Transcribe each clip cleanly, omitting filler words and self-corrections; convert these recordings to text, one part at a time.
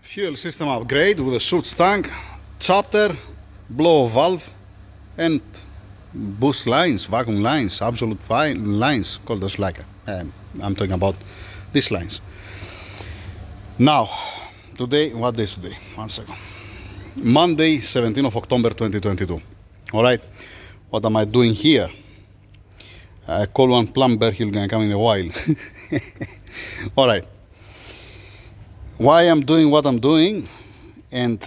Fuel system upgrade with a Schultz tank, chapter, blow valve, and boost lines, vacuum lines, absolute fine lines, called as like I'm talking about these lines. Now, today, what day is today? 1 second. Monday, 17th of October 2022. Alright, what am I doing here? I call one plumber, he'll gonna come in a while. Alright. Why I'm doing what I'm doing, and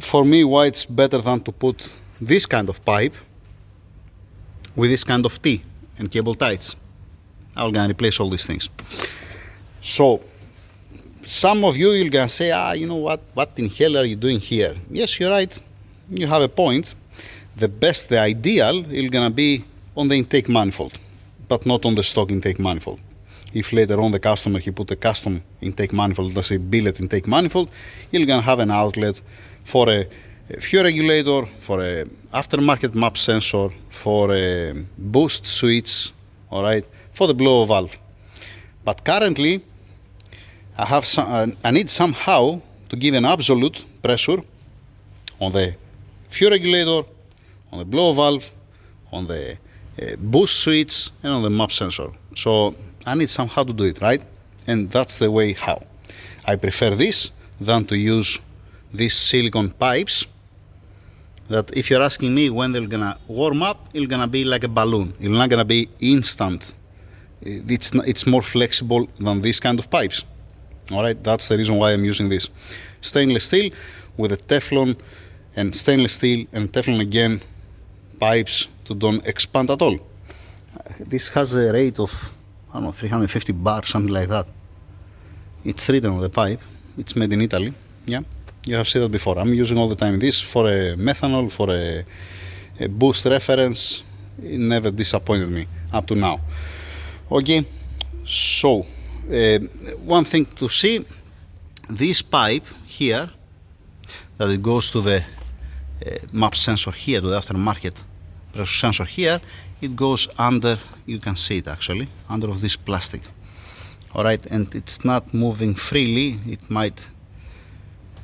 for me why it's better than to put this kind of pipe with this kind of T and cable ties. I'm gonna replace all these things. So some of you're gonna say, you know what in hell are you doing here? Yes, you're right, you have a point. The best, the ideal, is gonna be on the intake manifold, but not on the stock intake manifold. If later on the customer he put a custom intake manifold, let's say billet intake manifold, you're gonna have an outlet for a fuel regulator, for a aftermarket map sensor, for a boost switch, all right, for the blow valve. But currently, I need somehow to give an absolute pressure on the fuel regulator, on the blow valve, on the boost switch, and on the map sensor. So I need somehow to do it, right? And that's the way how. I prefer this than to use these silicone pipes that, if you're asking me when they're gonna warm up, it's gonna be like a balloon. It's not gonna be instant. It's more flexible than these kind of pipes. All right, that's the reason why I'm using this. Stainless steel with a Teflon, and stainless steel and Teflon again pipes to don't expand at all. This has a rate of, I don't know, 350 bar, something like that. It's written on the pipe. It's made in Italy. Yeah, you have seen that before. I'm using all the time this for a methanol, for a boost reference. It never disappointed me up to now. Okay, so one thing to see, this pipe here, that it goes to the map sensor here, to the aftermarket pressure sensor here, it goes under, you can see it actually, under of this plastic. Alright, and it's not moving freely.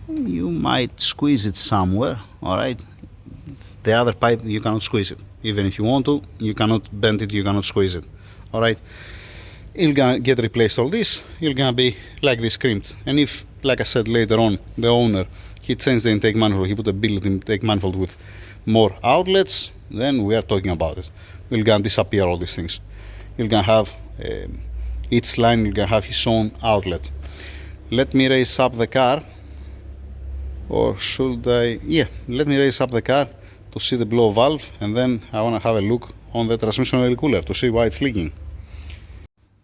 You might squeeze it somewhere. Alright, the other pipe you cannot squeeze it. Even if you want to, you cannot bend it, you cannot squeeze it. Alright, it's gonna get replaced all this. It's gonna be like this crimped. And if, like I said, later on the owner he changed the intake manifold, he put a billet intake manifold with more outlets, then we are talking about it. We're gonna disappear all these things. You're gonna have each line, you're gonna have his own outlet. Let me raise up the car, or should I? Yeah, let me raise up the car to see the blow valve, and then I wanna have a look on the transmission oil cooler to see why it's leaking.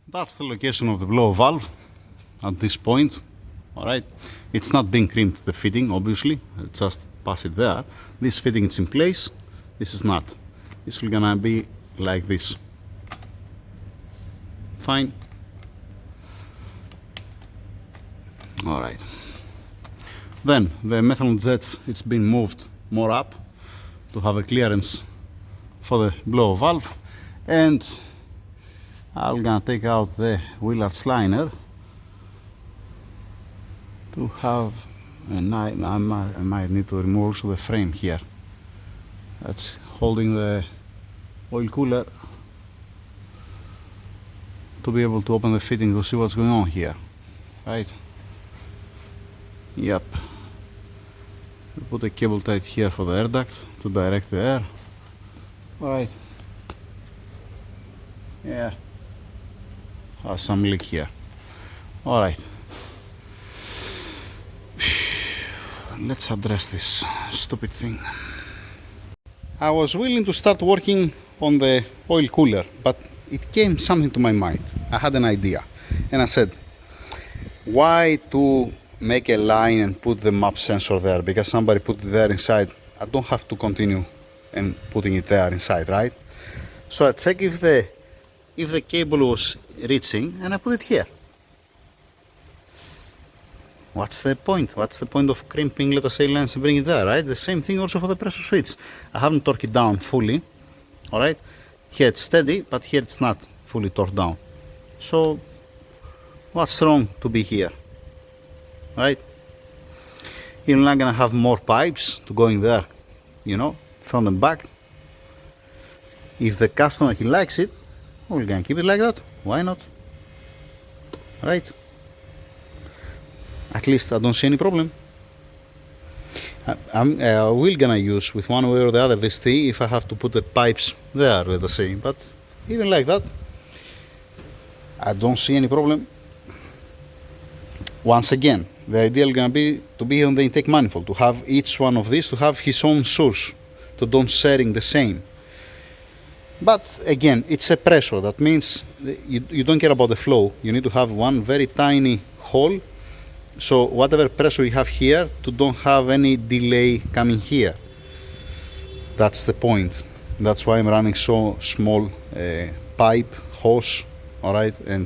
That's the location of the blow valve at this point. Alright, it's not being crimped, the fitting, obviously, just pass it there. This fitting is in place, this is not. This is gonna be like this. Fine. Alright. Then the methanol jets, it's been moved more up to have a clearance for the blow valve, and I'm gonna take out the wheel arch liner to have I might need to remove also the frame here that's holding the oil cooler, to be able to open the fitting to see what's going on here, right? Yep. We put a cable tight here for the air duct to direct the air. Right. Yeah. Has some leak here. Alright. Let's address this stupid thing. I was willing to start working on the oil cooler, but it came something to my mind. I had an idea, and I said, why to make a line and put the map sensor there? Because somebody put it there inside, I don't have to continue and putting it there inside, right? So I checked if the cable was reaching, and I put it here. What's the point? What's the point of crimping, let us say, lens and bring it there, right? The same thing also for the pressure switch. I haven't torqued it down fully, alright? Here it's steady, but here it's not fully torqued down. So what's wrong to be here, right? You're not gonna have more pipes to go in there, you know, front and back. If the customer, he likes it, we're gonna keep it like that. Why not? Right? At least I don't see any problem. I'm will gonna use with one way or the other this T if I have to put the pipes there, let us say. But even like that, I don't see any problem. Once again, the ideal gonna be to be on the intake manifold, to have each one of these to have his own source, to don't sharing the same. But again, it's a pressure. That means you don't care about the flow. You need to have one very tiny hole. So whatever pressure you have here, to don't have any delay coming here. That's the point. That's why I'm running so small pipe hose. All right, and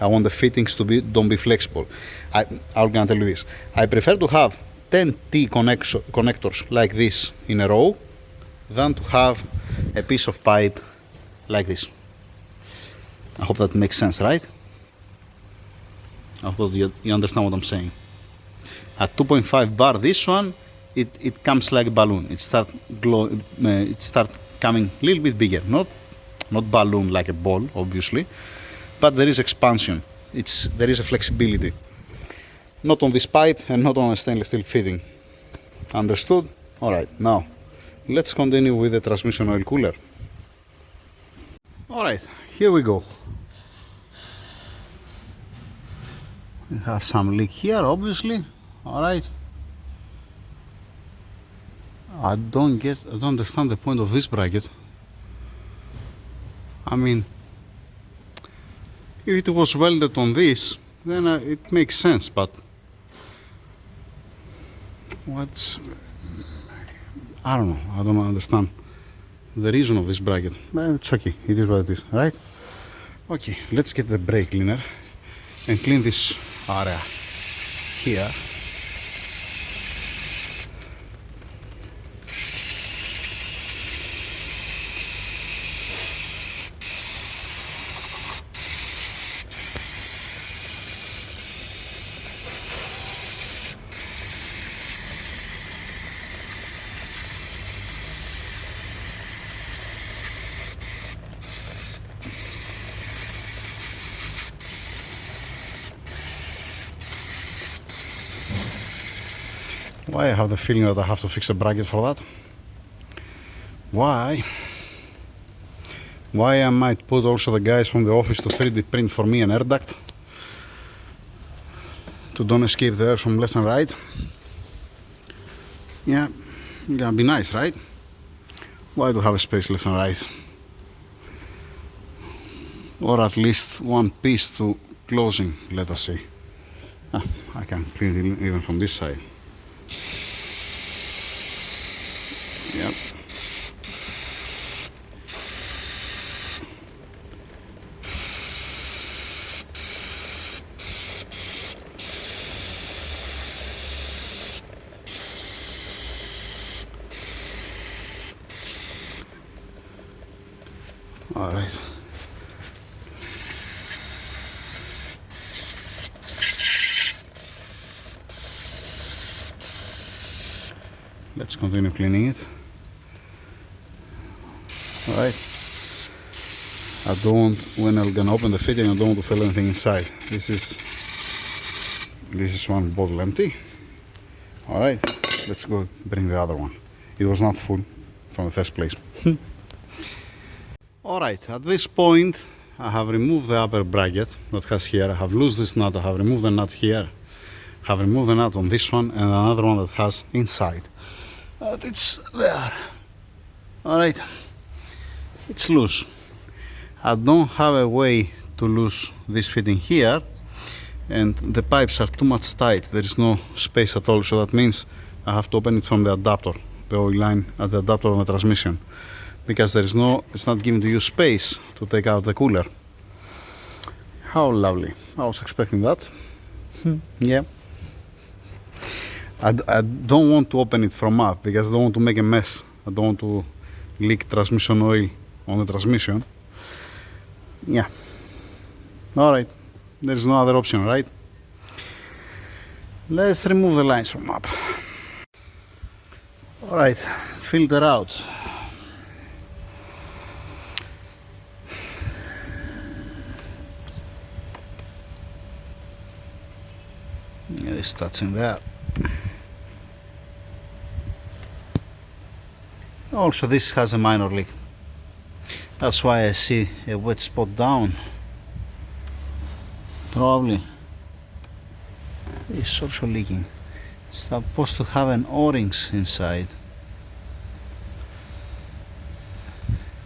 I want the fittings to don't be flexible. I'm gonna tell you this. I prefer to have 10 T connectors like this in a row than to have a piece of pipe like this. I hope that makes sense, right? I hope you understand what I'm saying. At 2.5 bar, this one, it comes like a balloon. It start coming a little bit bigger, not balloon like a ball, obviously, but there is expansion. There is a flexibility. Not on this pipe and not on a stainless steel fitting. Understood? All right, now let's continue with the transmission oil cooler. All right, here we go. We have some leak here, obviously. All right. I don't understand the point of this bracket. I mean, if it was welded on this, then it makes sense, but I don't know. I don't understand the reason of this bracket. But it's okay. It is what it is, right? Okay, let's get the brake cleaner and clean this area here. Why I have the feeling that I have to fix a bracket for that? Why I might put also the guys from the office to 3D print for me an air duct to don't escape the air from left and right. Yeah, gonna be nice, right? Why do have a space left and right? Or at least one piece to closing, let us say. I can clean it even from this side. Yep. All right. Let's continue cleaning it. All right. I don't, when I'm gonna open the fitting, I don't want to fill anything inside. This is one bottle empty. All right, let's go bring the other one. It was not full from the first place. All right, at this point, I have removed the upper bracket that has here. I have loosed this nut. I have removed the nut here. I have removed the nut on this one and another one that has inside. But it's there. All right, it's loose. I don't have a way to lose this fitting here, and the pipes are too much tight. There is no space at all, so that means I have to open it from the adapter, the oil line at the adapter on the transmission, because there is no, it's not giving to you space to take out the cooler. How lovely. I was expecting that. Yeah. I don't want to open it from up because I don't want to make a mess. I don't want to leak transmission oil on the transmission. Yeah. Alright. There's no other option, right? Let's remove the lines from up. Alright, filter out. Yeah, this touching there. Also, this has a minor leak. That's why I see a wet spot down. Probably it's also leaking. It's supposed to have an O-rings inside,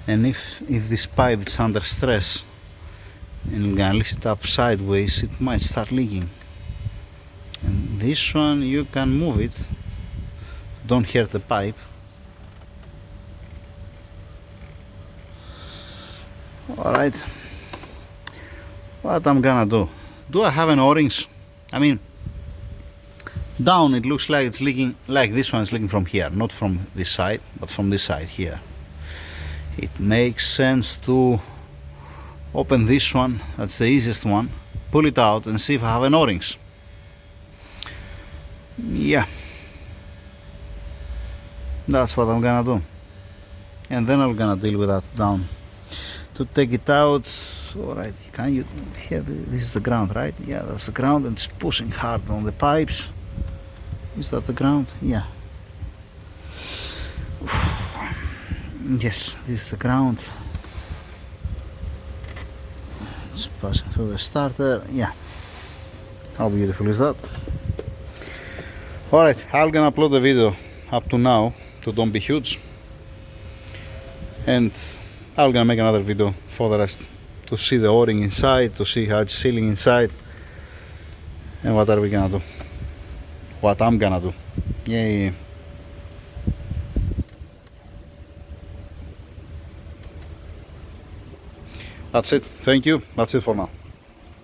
and if this pipe is under stress and you're gonna lift it up sideways, it might start leaking. And this one, you can move it, don't hurt the pipe. Alright, what I'm gonna do I have an O-rings? I mean, down it looks like it's leaking, like this one is leaking from here, not from this side, but from this side here. It makes sense to open this one, that's the easiest one, pull it out and see if I have an O-rings. Yeah, that's what I'm gonna do, and then I'm gonna deal with that down. To take it out, alright, can you hear this is the ground, right? Yeah, that's the ground, and it's pushing hard on the pipes. Is that the ground? Yeah. Yes, this is the ground. It's passing through the starter. Yeah. How beautiful is that? Alright, I'm gonna upload the video up to now to Don't Be Huge, and I'm gonna make another video for the rest, to see the O-ring inside, to see how it's sealing inside, and what are we gonna do, what I'm gonna do. Yay. That's it. Thank you. That's it for now.